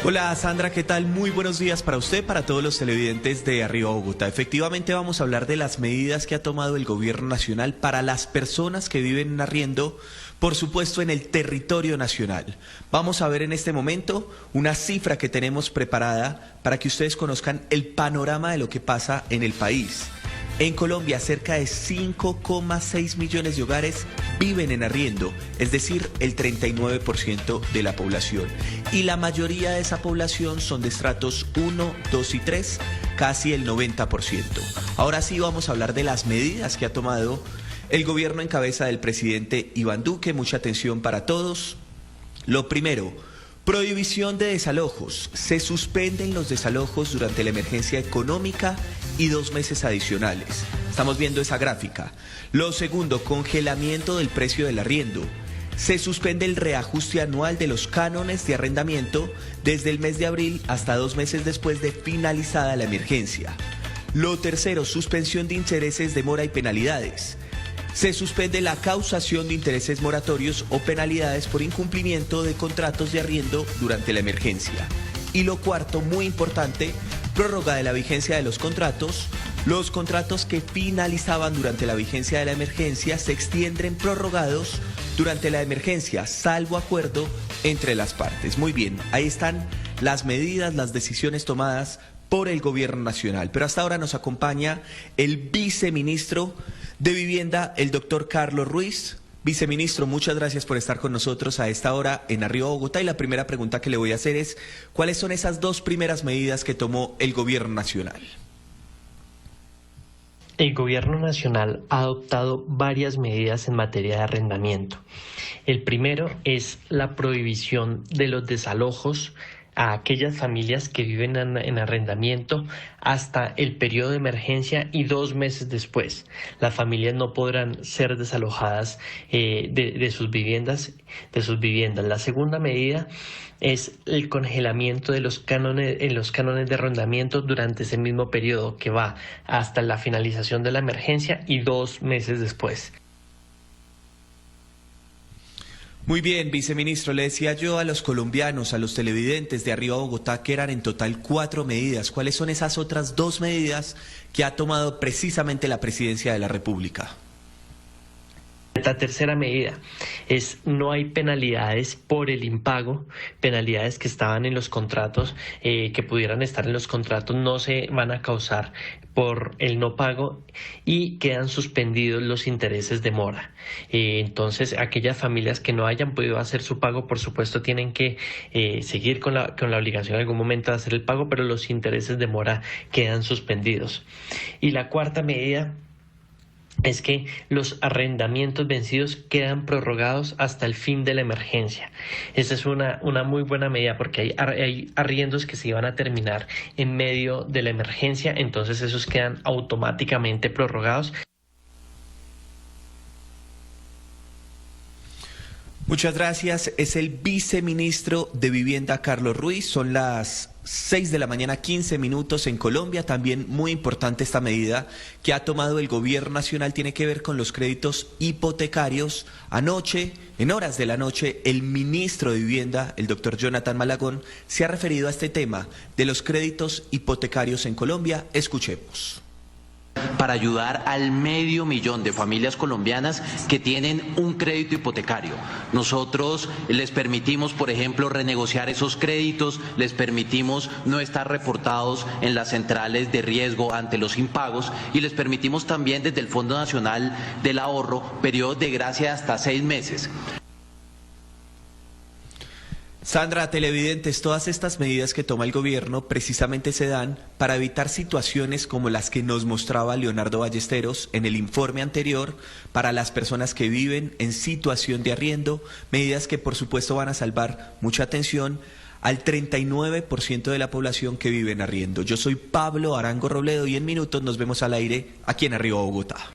Hola Sandra, ¿qué tal? Muy buenos días para usted, para todos los televidentes de Arriba Bogotá. Efectivamente vamos a hablar de las medidas que ha tomado el gobierno nacional para las personas que viven en arriendo, por supuesto en el territorio nacional. Vamos a ver en este momento una cifra que tenemos preparada para que ustedes conozcan el panorama de lo que pasa en el país. En Colombia, cerca de 5,6 millones de hogares viven en arriendo, es decir, el 39% de la población. Y la mayoría de esa población son de estratos 1, 2 y 3, casi el 90%. Ahora sí vamos a hablar de las medidas que ha tomado el gobierno en cabeza del presidente Iván Duque. Mucha atención para todos. Lo primero, prohibición de desalojos. Se suspenden los desalojos durante la emergencia económica y 2 meses adicionales. Estamos viendo esa gráfica. Lo segundo, congelamiento del precio del arriendo. Se suspende el reajuste anual de los cánones de arrendamiento desde el mes de abril hasta 2 meses después de finalizada la emergencia. Lo tercero, suspensión de intereses de mora y penalidades. Se suspende la causación de intereses moratorios o penalidades por incumplimiento de contratos de arriendo durante la emergencia. Y lo cuarto, muy importante, prórroga de la vigencia de los contratos. Los contratos que finalizaban durante la vigencia de la emergencia se extienden prorrogados durante la emergencia, salvo acuerdo entre las partes. Muy bien, ahí están las medidas, las decisiones tomadas por el gobierno nacional. Pero hasta ahora nos acompaña el viceministro de Vivienda, el doctor Carlos Ruiz. Viceministro, muchas gracias por estar con nosotros a esta hora en Arriba Bogotá. Y la primera pregunta que le voy a hacer es, ¿cuáles son esas 2 primeras medidas que tomó el gobierno nacional? El gobierno nacional ha adoptado varias medidas en materia de arrendamiento. El primero es la prohibición de los desalojos a aquellas familias que viven en arrendamiento hasta el periodo de emergencia y 2 meses después. Las familias no podrán ser desalojadas de sus viviendas. La segunda medida es el congelamiento de los cánones de arrendamiento durante ese mismo periodo que va hasta la finalización de la emergencia y 2 meses después. Muy bien, viceministro, le decía yo a los colombianos, a los televidentes de Arriba Bogotá, que eran en total 4 medidas. ¿Cuáles son esas otras 2 medidas que ha tomado precisamente la Presidencia de la República? La tercera medida es no hay penalidades por el impago, penalidades que estaban en los contratos, que pudieran estar en los contratos, no se van a causar por el no pago y quedan suspendidos los intereses de mora. Entonces, aquellas familias que no hayan podido hacer su pago, por supuesto, tienen que seguir con la obligación en algún momento de hacer el pago, pero los intereses de mora quedan suspendidos. Y la cuarta medida es que los arrendamientos vencidos quedan prorrogados hasta el fin de la emergencia. Esa es una muy buena medida porque hay arriendos que se iban a terminar en medio de la emergencia, entonces esos quedan automáticamente prorrogados. Muchas gracias. Es el viceministro de Vivienda, Carlos Ruiz. Son las 6 de la mañana, 15 minutos en Colombia. También muy importante esta medida que ha tomado el gobierno nacional, tiene que ver con los créditos hipotecarios. Anoche, en horas de la noche, el ministro de Vivienda, el doctor Jonathan Malagón, se ha referido a este tema de los créditos hipotecarios en Colombia. Escuchemos. Para ayudar al 500.000 de familias colombianas que tienen un crédito hipotecario. Nosotros les permitimos, por ejemplo, renegociar esos créditos, les permitimos no estar reportados en las centrales de riesgo ante los impagos y les permitimos también desde el Fondo Nacional del Ahorro periodos de gracia de hasta 6 meses. Sandra, televidentes, todas estas medidas que toma el gobierno precisamente se dan para evitar situaciones como las que nos mostraba Leonardo Ballesteros en el informe anterior para las personas que viven en situación de arriendo, medidas que por supuesto van a salvar, mucha atención, al 39% de la población que vive en arriendo. Yo soy Pablo Arango Robledo y en minutos nos vemos al aire aquí en Arriba Bogotá.